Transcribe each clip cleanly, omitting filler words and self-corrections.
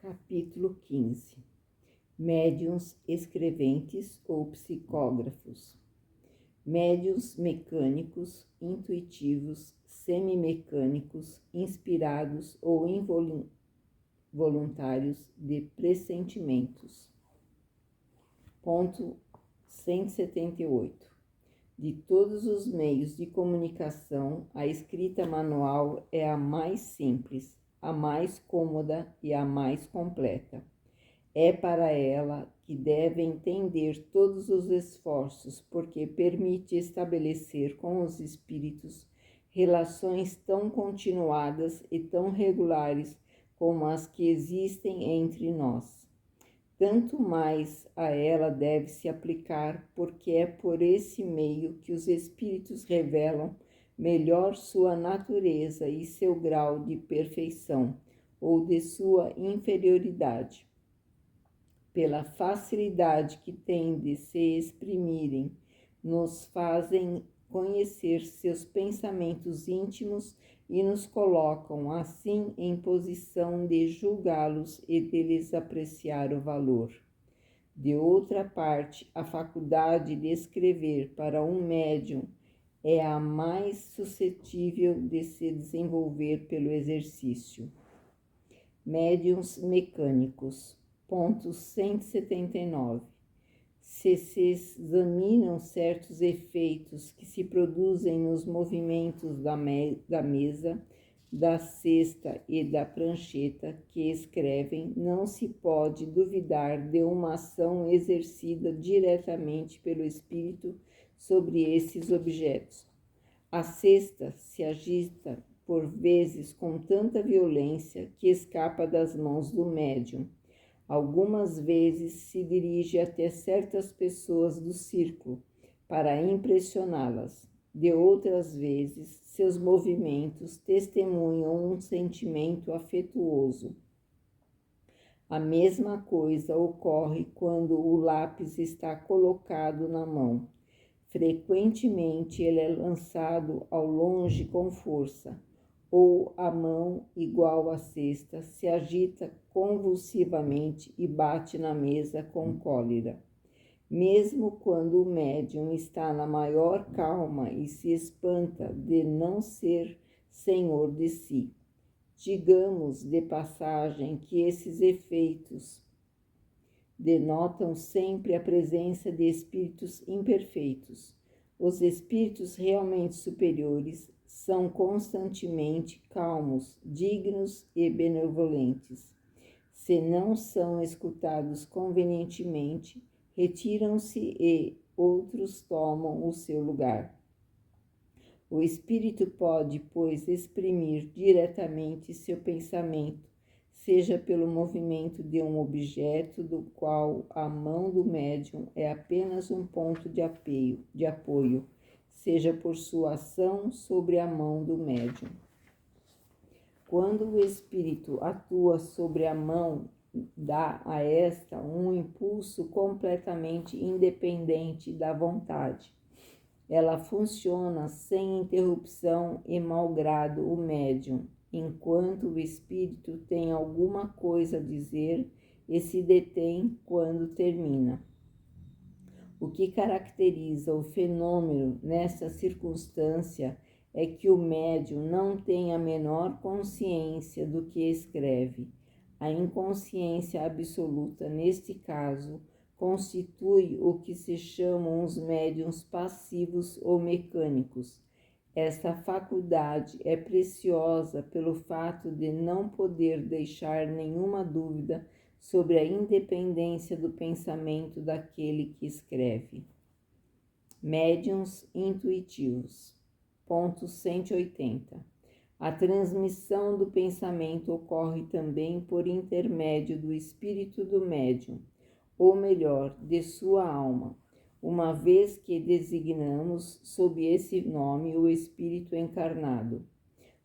Capítulo 15. Médiuns escreventes ou psicógrafos. Médiuns mecânicos, intuitivos, semimecânicos, inspirados ou involuntários de pressentimentos. Ponto 178. De todos os meios de comunicação, a escrita manual é a mais simples, a mais cômoda e a mais completa. É para ela que devem tender todos os esforços, porque permite estabelecer com os espíritos relações tão continuadas e tão regulares como as que existem entre nós. Tanto mais a ela deve-se aplicar, porque é por esse meio que os espíritos revelam melhor sua natureza e seu grau de perfeição ou de sua inferioridade. Pela facilidade que têm de se exprimirem, nos fazem conhecer seus pensamentos íntimos e nos colocam, assim, em posição de julgá-los e de lhes apreciar o valor. De outra parte, a faculdade de escrever para um médium é a mais suscetível de se desenvolver pelo exercício. Médiuns mecânicos. Ponto 179. Se examinam certos efeitos que se produzem nos movimentos da mesa, da cesta e da prancheta que escrevem, não se pode duvidar de uma ação exercida diretamente pelo espírito sobre esses objetos. A cesta se agita por vezes com tanta violência que escapa das mãos do médium. Algumas vezes se dirige até certas pessoas do círculo para impressioná-las. De outras vezes, seus movimentos testemunham um sentimento afetuoso. A mesma coisa ocorre quando o lápis está colocado na mão. Frequentemente ele é lançado ao longe com força, ou a mão, igual à cesta, se agita convulsivamente e bate na mesa com cólera. Mesmo quando o médium está na maior calma e se espanta de não ser senhor de si. Digamos de passagem que esses efeitos denotam sempre a presença de espíritos imperfeitos. Os espíritos realmente superiores são constantemente calmos, dignos e benevolentes. Se não são escutados convenientemente, retiram-se e outros tomam o seu lugar. O espírito pode, pois, exprimir diretamente seu pensamento, seja pelo movimento de um objeto do qual a mão do médium é apenas um ponto de apoio, seja por sua ação sobre a mão do médium. Quando o espírito atua sobre a mão, dá a esta um impulso completamente independente da vontade. Ela funciona sem interrupção e malgrado o médium, enquanto o espírito tem alguma coisa a dizer e se detém quando termina. O que caracteriza o fenômeno nessa circunstância é que o médium não tem a menor consciência do que escreve. A inconsciência absoluta, neste caso, constitui o que se chamam os médiuns passivos ou mecânicos. Esta faculdade é preciosa pelo fato de não poder deixar nenhuma dúvida sobre a independência do pensamento daquele que escreve. Médiuns intuitivos. Ponto 180. A transmissão do pensamento ocorre também por intermédio do espírito do médium, ou melhor, de sua alma, uma vez que designamos sob esse nome o espírito encarnado.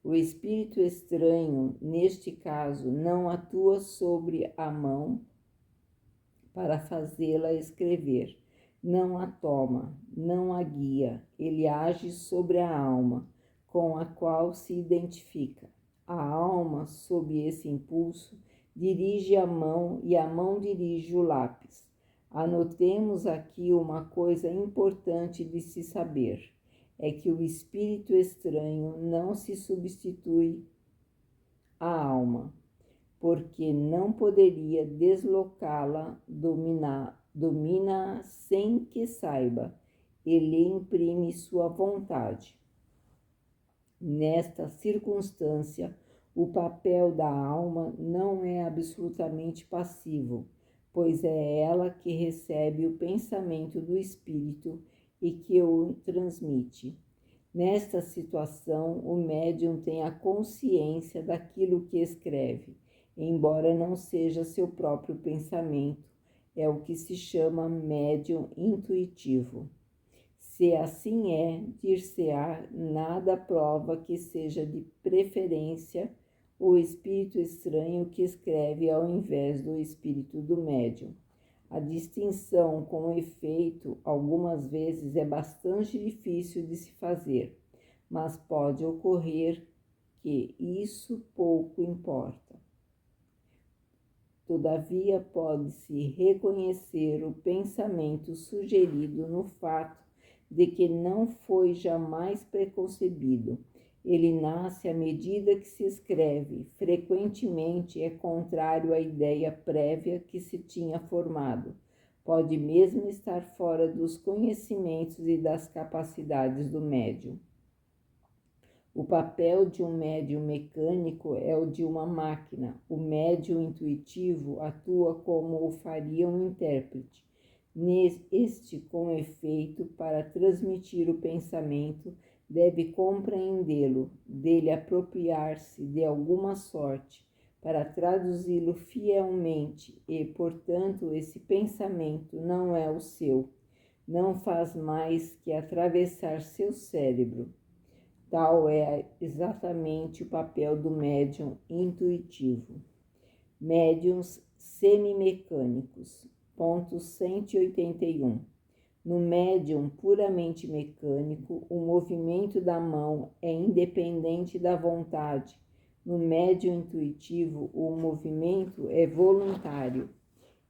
O espírito estranho, neste caso, não atua sobre a mão para fazê-la escrever, não a toma, não a guia, ele age sobre a alma, com a qual se identifica. A alma, sob esse impulso, dirige a mão e a mão dirige o lápis. Anotemos aqui uma coisa importante de se saber, é que o espírito estranho não se substitui à alma, porque não poderia deslocá-la, domina sem que saiba, e lhe imprime sua vontade. Nesta circunstância, o papel da alma não é absolutamente passivo, pois é ela que recebe o pensamento do espírito e que o transmite. Nesta situação, o médium tem a consciência daquilo que escreve, embora não seja seu próprio pensamento, é o que se chama médium intuitivo. Se assim é, dir-se-á, nada prova que seja de preferência o espírito estranho que escreve ao invés do espírito do médium. A distinção, com efeito, algumas vezes é bastante difícil de se fazer, mas pode ocorrer que isso pouco importa. Todavia, pode-se reconhecer o pensamento sugerido no fato de que não foi jamais preconcebido. Ele nasce à medida que se escreve, frequentemente é contrário à ideia prévia que se tinha formado. Pode mesmo estar fora dos conhecimentos e das capacidades do médium. O papel de um médium mecânico é o de uma máquina. O médium intuitivo atua como o faria um intérprete. Este, com efeito, para transmitir o pensamento, deve compreendê-lo, dele apropriar-se de alguma sorte, para traduzi-lo fielmente, e, portanto, esse pensamento não é o seu, não faz mais que atravessar seu cérebro. Tal é exatamente o papel do médium intuitivo. Médiuns semimecânicos. Ponto 181. No médium puramente mecânico, o movimento da mão é independente da vontade. No médium intuitivo, o movimento é voluntário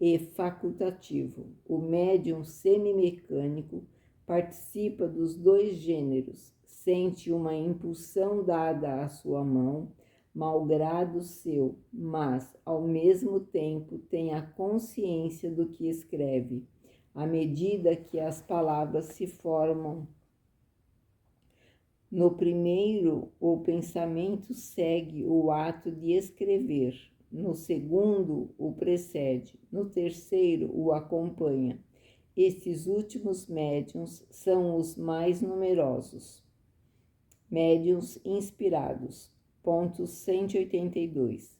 e facultativo. O médium semimecânico participa dos dois gêneros, sente uma impulsão dada à sua mão, malgrado seu, mas, ao mesmo tempo, tem a consciência do que escreve, à medida que as palavras se formam. No primeiro, o pensamento segue o ato de escrever, no segundo, o precede, no terceiro, o acompanha. Estes últimos médiuns são os mais numerosos. Médiuns inspirados. Ponto 182.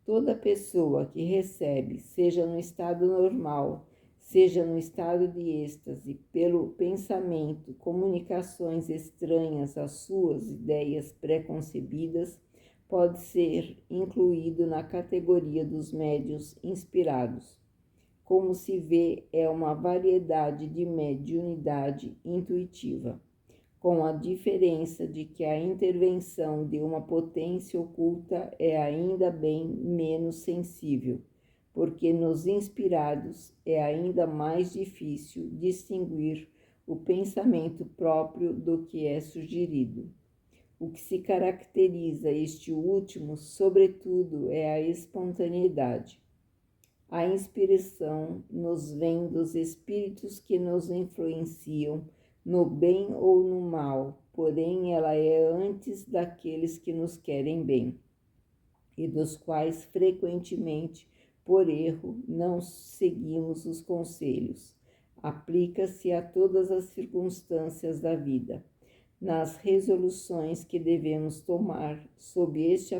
Toda pessoa que recebe, seja no estado normal, seja no estado de êxtase, pelo pensamento, comunicações estranhas às suas ideias preconcebidas, pode ser incluído na categoria dos médiuns inspirados. Como se vê, é uma variedade de mediunidade intuitiva, com a diferença de que a intervenção de uma potência oculta é ainda bem menos sensível, porque nos inspirados é ainda mais difícil distinguir o pensamento próprio do que é sugerido. O que se caracteriza este último, sobretudo, é a espontaneidade. A inspiração nos vem dos espíritos que nos influenciam no bem ou no mal, porém ela é antes daqueles que nos querem bem, e dos quais frequentemente, por erro, não seguimos os conselhos. Aplica-se a todas as circunstâncias da vida. Nas resoluções que devemos tomar sob este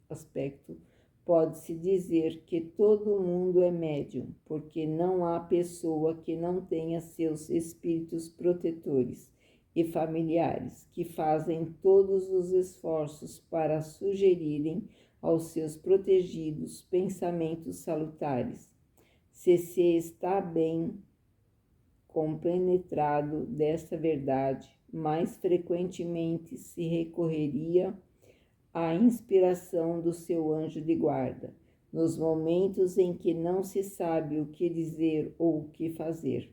aspecto, pode-se dizer que todo mundo é médium, porque não há pessoa que não tenha seus espíritos protetores e familiares, que fazem todos os esforços para sugerirem aos seus protegidos pensamentos salutares. Se está bem compenetrado desta verdade, mais frequentemente se recorreria à inspiração do seu anjo de guarda, nos momentos em que não se sabe o que dizer ou o que fazer.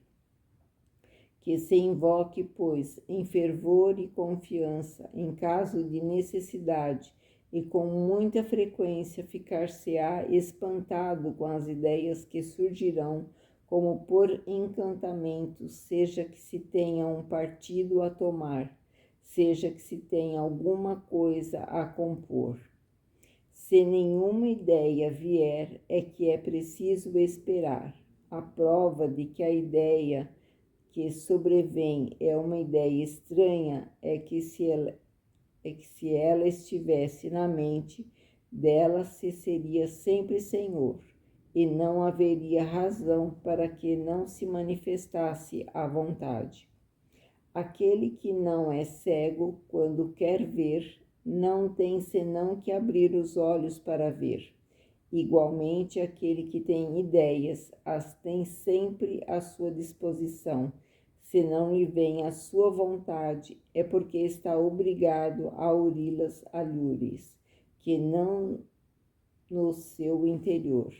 Que se invoque, pois, em fervor e confiança, em caso de necessidade, e com muita frequência ficar-se-á espantado com as ideias que surgirão, como por encantamento, seja que se tenha um partido a tomar, seja que se tenha alguma coisa a compor. Se nenhuma ideia vier, é que é preciso esperar. A prova de que a ideia que sobrevém é uma ideia estranha é que se ela estivesse na mente dela, se seria sempre senhor, e não haveria razão para que não se manifestasse à vontade. Aquele que não é cego, quando quer ver, não tem senão que abrir os olhos para ver. Igualmente, aquele que tem ideias, as tem sempre à sua disposição. Se não lhe vem à sua vontade, é porque está obrigado a uri-las alhures, que não no seu interior.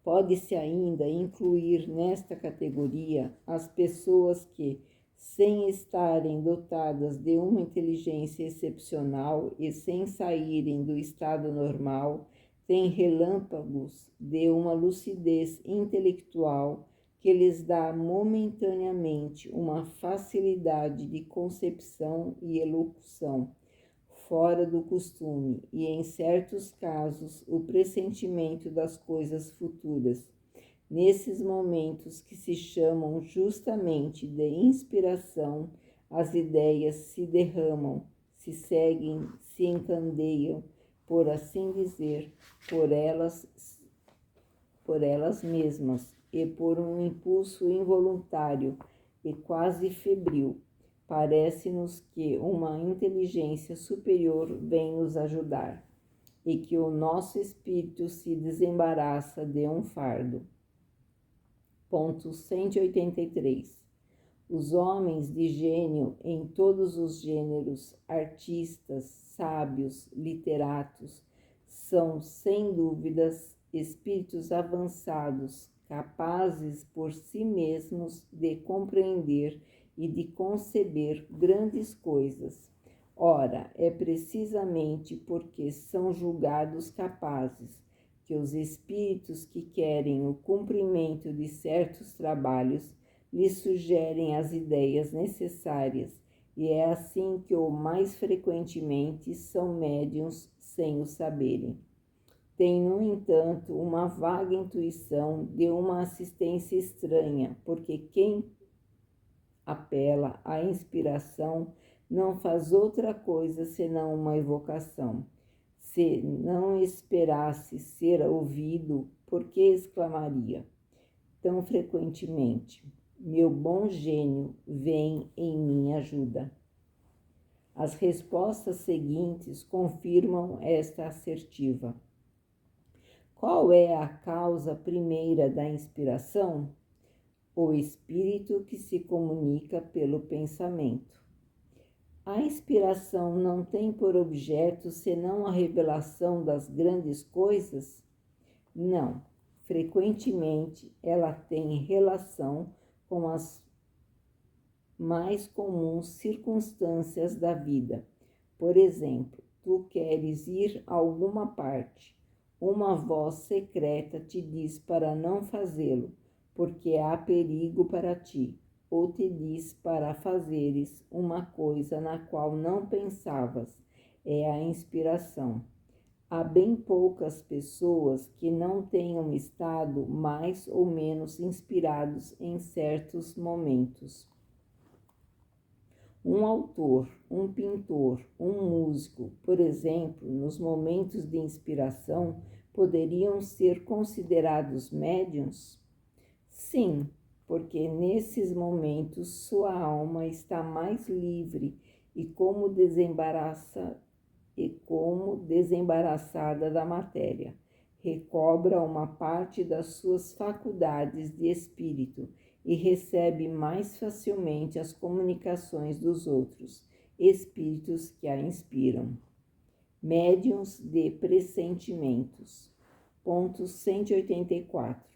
Pode-se ainda incluir nesta categoria as pessoas que, sem estarem dotadas de uma inteligência excepcional e sem saírem do estado normal, têm relâmpagos de uma lucidez intelectual que lhes dá momentaneamente uma facilidade de concepção e elocução fora do costume e, em certos casos, o pressentimento das coisas futuras. Nesses momentos que se chamam justamente de inspiração, as ideias se derramam, se seguem, se encandeiam, por assim dizer, por elas mesmas e por um impulso involuntário e quase febril. Parece-nos que uma inteligência superior vem nos ajudar e que o nosso espírito se desembaraça de um fardo. Ponto 183. Os homens de gênio em todos os gêneros, artistas, sábios, literatos, são, sem dúvidas, espíritos avançados, capazes por si mesmos de compreender e de conceber grandes coisas. Ora, é precisamente porque são julgados capazes que os espíritos que querem o cumprimento de certos trabalhos lhes sugerem as ideias necessárias, e é assim que o mais frequentemente são médiuns sem o saberem. Tem, no entanto, uma vaga intuição de uma assistência estranha, porque quem apela à inspiração não faz outra coisa senão uma evocação. Se não esperasse ser ouvido, por que exclamaria tão frequentemente: meu bom gênio, vem em minha ajuda? As respostas seguintes confirmam esta assertiva. Qual é a causa primeira da inspiração? O espírito que se comunica pelo pensamento. A inspiração não tem por objeto senão a revelação das grandes coisas? Não. Frequentemente, ela tem relação com as mais comuns circunstâncias da vida. Por exemplo, tu queres ir a alguma parte. Uma voz secreta te diz para não fazê-lo, porque há perigo para ti, ou te diz para fazeres uma coisa na qual não pensavas. É a inspiração. Há bem poucas pessoas que não tenham estado mais ou menos inspirados em certos momentos. Um autor, um pintor, um músico, por exemplo, nos momentos de inspiração, poderiam ser considerados médiuns? Sim, porque nesses momentos sua alma está mais livre e como desembaraçada da matéria. Recobra uma parte das suas faculdades de espírito e recebe mais facilmente as comunicações dos outros, espíritos que a inspiram. Médiuns de pressentimentos. Ponto 184.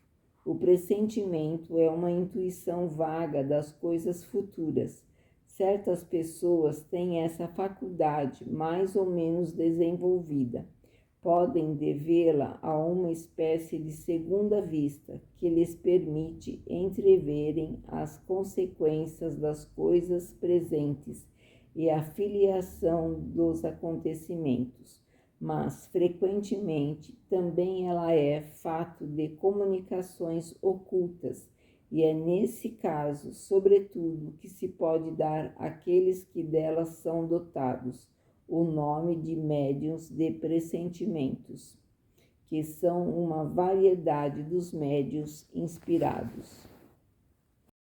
O pressentimento é uma intuição vaga das coisas futuras. Certas pessoas têm essa faculdade mais ou menos desenvolvida. Podem devê-la a uma espécie de segunda vista que lhes permite entreverem as consequências das coisas presentes e a filiação dos acontecimentos, mas frequentemente também ela é fato de comunicações ocultas, e é nesse caso, sobretudo, que se pode dar àqueles que delas são dotados o nome de médiuns de pressentimentos, que são uma variedade dos médiuns inspirados.